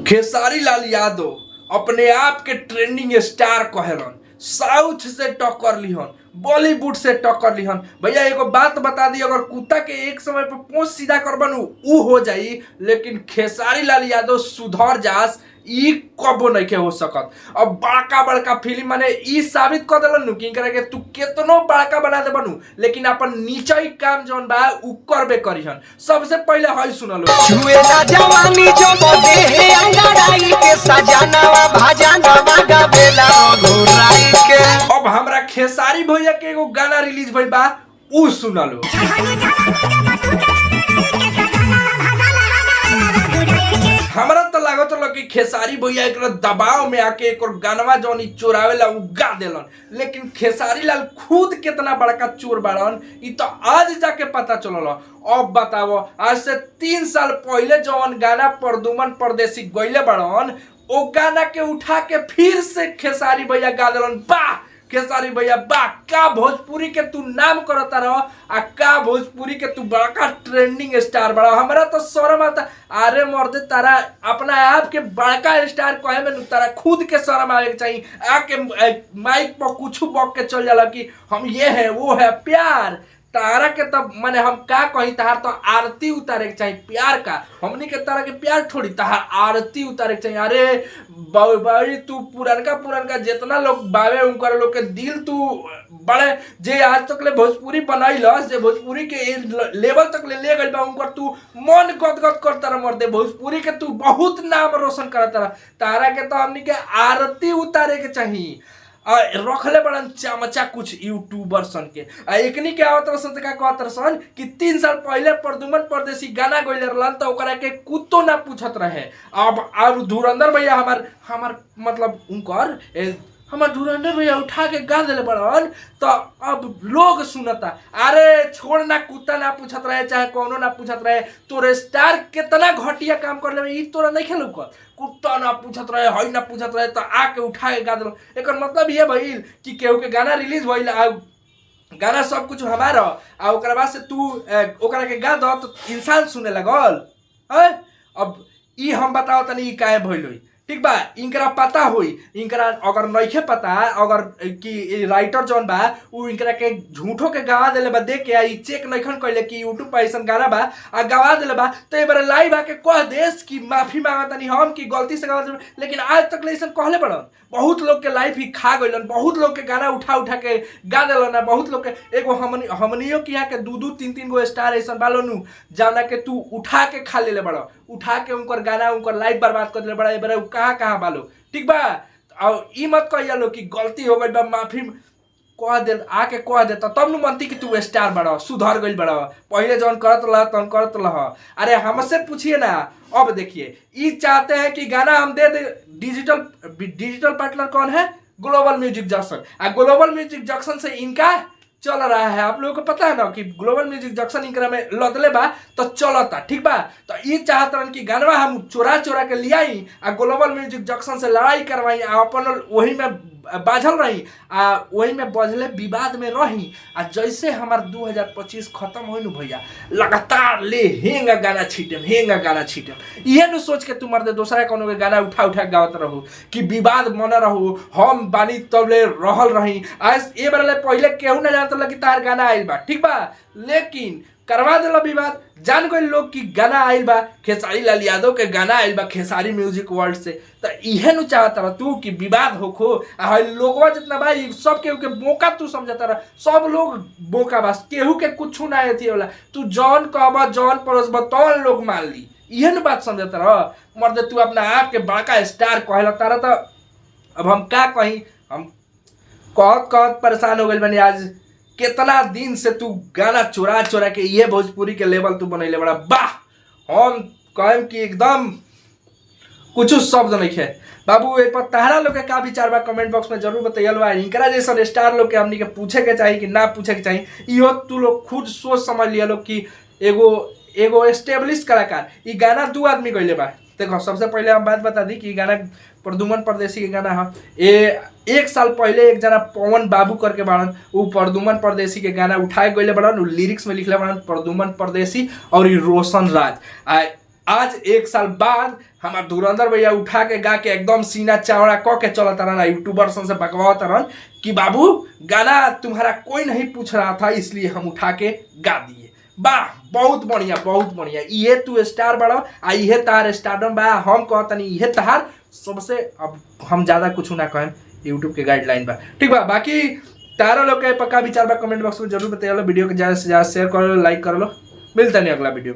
खेसारी लाल यादव अपने आप के ट्रेंडिंग स्टार कहलन, साउथ से टक्कर लिहन, बॉलीवुड से टक्कर लिहन। भैया एगो बात बता दी, अगर कुत्ता के एक समय पर पूंछ सीधा कर बनू ऊ हो जाई, लेकिन खेसारी लाल यादव सुधर जास ई कबो नहीं हो सकत। अब बड़का बड़का फिल्म माने ई साबित कर देलन कि इनकरा के तू केतनो बड़का बना दे बनू, लेकिन अपन नीचे ही काम जौन बा ऊ करबे करिहन। सबसे पहले हई सुनलो, छुए ना जवानी जो बदे है अंगड़ाई के सजानावा भाजानावा गावेला घोराई के। अब हमरा खेसारी भैया के एगो गाना रिलीज भइल बा, ऊ सुनलो। हमरा तो लागत रहा कि खेसारी भैया एक दबाव में आके एक गानवा जौन चोरावेला उ गा देलन, लेकिन खेसारी लाल खुद कितना बड़का चोर बाड़न ई तो आज जाके पता चलल। अब बताओ, आज से 3 साल पहले जौन गाना प्रदुमन परदेसी गइले बाड़न ओ गाना के उठा के फिर से खेसारी भैया गा देलन। वाह खेसारी भैया वाह, का भोजपुरी के तू नाम करता रह आ का भोजपुरी के तू बड़का ट्रेंडिंग स्टार बड़ा। हमरा तो शर्म आता, अरे मर्दे तारा अपना आप के बड़का स्टार कहे में तारा खुद के शर्म आवे के चाहिए। आके माइक पर कुछ बक के चल जाला कि हम ये है वो है। प्यार तारा के तब माने हम का कही, तहार तो आरती उतारे के चाहिए प्यार का। हमनी के तारा के प्यार थोड़ी, तहार आरती उतारे के चाहिए। अरे बाई तू पुरनका जितना लोग बावे उनकर लोग के दिल तू बड़े जे आज तक ले भोजपुरी बनाइलस, जे भोजपुरी के लेवल तक ले गइल बा, उनकर तू मन गदगद करता रह मर्दे। भोजपुरी के तू बहुत नाम रोशन करता रह। तारा के तो हमनी के आरती उतारे के चाहिए। रखले बड़न चमचा कुछ यूट्यूबर सन के एकनी के आवत रसन का कहत रसन कि 3 साल पहले प्रदुमन परदेसी गाना गइले रहलन तो ओकरा के कुत्तो ना पूछत रहे। अब धुरंधर भैया हमार मतलब उनकर हमार धुरंधर भैया उठा के गा देले बड़न तो अब लोग सुनता। अरे छोड़ ना, कुत्ता ना पूछत रहे चाहे कौनो ना पूछत रहे, तोरे स्टार कितना घटिया काम कर ले ई तोरा नहीं खेलू कर। कुत्ता ना पूछत रहे, हई ना पूछत रहे तो आके उठा के गा देल। एकर मतलब ये भइल कि केहू के गाना रिलीज भइल आ गाना सब कुछ हमारा आ ओकरा बाद से तू ओकरा के गा दो तो इंसान सुने लगल है। अब ई हम बताओ तनी ई काहे भइल होई, ठीक बा। इनकरा पता हुई, इनकरा अगर नइखे पता अगर कि राइटर जौन बा उ इनकरा के झूठो के गवा देले बा, देख के आई चेक नइखन कइले कि यूट्यूब पर ऐसन गाना बा आ गवा देले बा, तो एक बार लाइव आके कह देस कि माफी मांगतानी हम कि गलती से गवा, लेकिन आज तक ले ऐसन कहले बड़न। बहुत लोग के लाइफ ही खा गइलन, बहुत लोग के गाना उठा के गा देलन। बहुत लोग के एगो हमनियो कि यहाँ के 2-2 3-3 गो स्टार ऐसन बालोनु जाना के तू उठा के खा लेले बड़ा, उठा के उनकर गाना उनकर लाइफ बर्बाद कर देले बड़ा। ए बार कहाँ बालो, ठीक बा। और ई मत कहिया लो कि गलती हो गई बा, माफी कह दे, आके कह देता तब न मनती कि तू स्टार बड़ा, सुधर गई बड़ा। पहले जौन करत रहा तौन करत रहा। अरे हमसे पूछिए ना। अब देखिए ई चाहते हैं कि गाना हम दे दे। डिजिटल पार्टनर कौन है? Global music junction. Global music junction से इनका चल रहा है। आप लोगों को पता है ना कि ग्लोबल म्यूजिक जंक्शन इनकरा में लदले बा तो चलता, ठीक बा। तो ये चाहतरन कि गानवा हम चोरा के लियाई आ ग्लोबल म्यूजिक जंक्शन से लड़ाई करवाई आ अपन वही में बाझल रही आ वही में बजले विवाद में रही आ जैसे हमार 2025 खत्म हो न भैया लगातार ले हेंगा गाना छीटेम ये न सोच के तू मर्दे दूसरा कोनो के गाना उठा के गावत रहू कि विवाद मन रहू। हम बानी तबले रहल रही। आज ए बार पहले केहू ना जानत कि तार गाना आइल बा, ठीक बा, लेकिन करवा देला विवाद। जान गए लोग कि गाना आइल बा, खेसारी लाल यादव के गाना आइल बा खेसारी म्यूजिक वर्ल्ड से, तो इहे नु चाहता रह तू कि विवाद होखो। आ लोगवा जितना बा सब केहू के बोका तू समझता रह, सब लोग बोका बस, केहू के कुछ ना अथी होला। तू जौन कहबा जौन परोसबा तौन लोग मान ली, इहे न बात समझता रह मर्दे। तू अपना आप के बड़का स्टार कहला तारा। तो अब हम का कही, हम कहत परेशान हो गइल बानी। आज कितना दिन से तू गाना चोरा के ये भोजपुरी के लेवल तू बनैले बड़ा। वाह हम कहम कि एकदम कुछ शब्द नहीं है बाबू। ए पर तहरा लोग के का विचार बा कमेंट बॉक्स में जरूर बताइए। इनकरा जैसा स्टार लोग के हमनी के पूछे के चाहिए कि ना पूछे के चाहिए, इहो तू लोग खुद सोच समझ लिया लोग कि एगो एस्टेब्लिश कलाकार ई गाना 2 आदमी गइले बा। देखो सबसे पहले हम बात बता दी कि गाना प्रदुमन परदेसी के गाना है। 1 साल पहले एक जना पवन बाबू करके बाड़न वो प्रदुमन परदेसी के गाना उठाए गइले बाड़न, लिरिक्स में लिखले बाड़न प्रदुमन परदेसी और रोशन राज। आज 1 साल बाद हमार धुरंधर भैया उठा के गा के एकदम सीना चौड़ा क के चलत रहन, यूट्यूबर से बकवात रहन कि बाबू गाना तुम्हारा कोई नहीं पूछ रहा था इसलिए हम उठा के गा दिए। वाह, बहुत बढ़िया। इहे तू स्टार बड़ा आ इहे तार स्टारडम बा। हम कहतनी इहे तार सबसे, अब हम ज्यादा कुछ ना कहें, यूट्यूब के गाइडलाइन बा, ठीक बा। बाकी तारा लोग के पक्का विचार बा कमेंट बॉक्स में जरूर बताइए। वीडियो के ज्यादा से ज्यादा शेयर कर लो, लाइक कर लो। मिलता नहीं अगला वीडियो।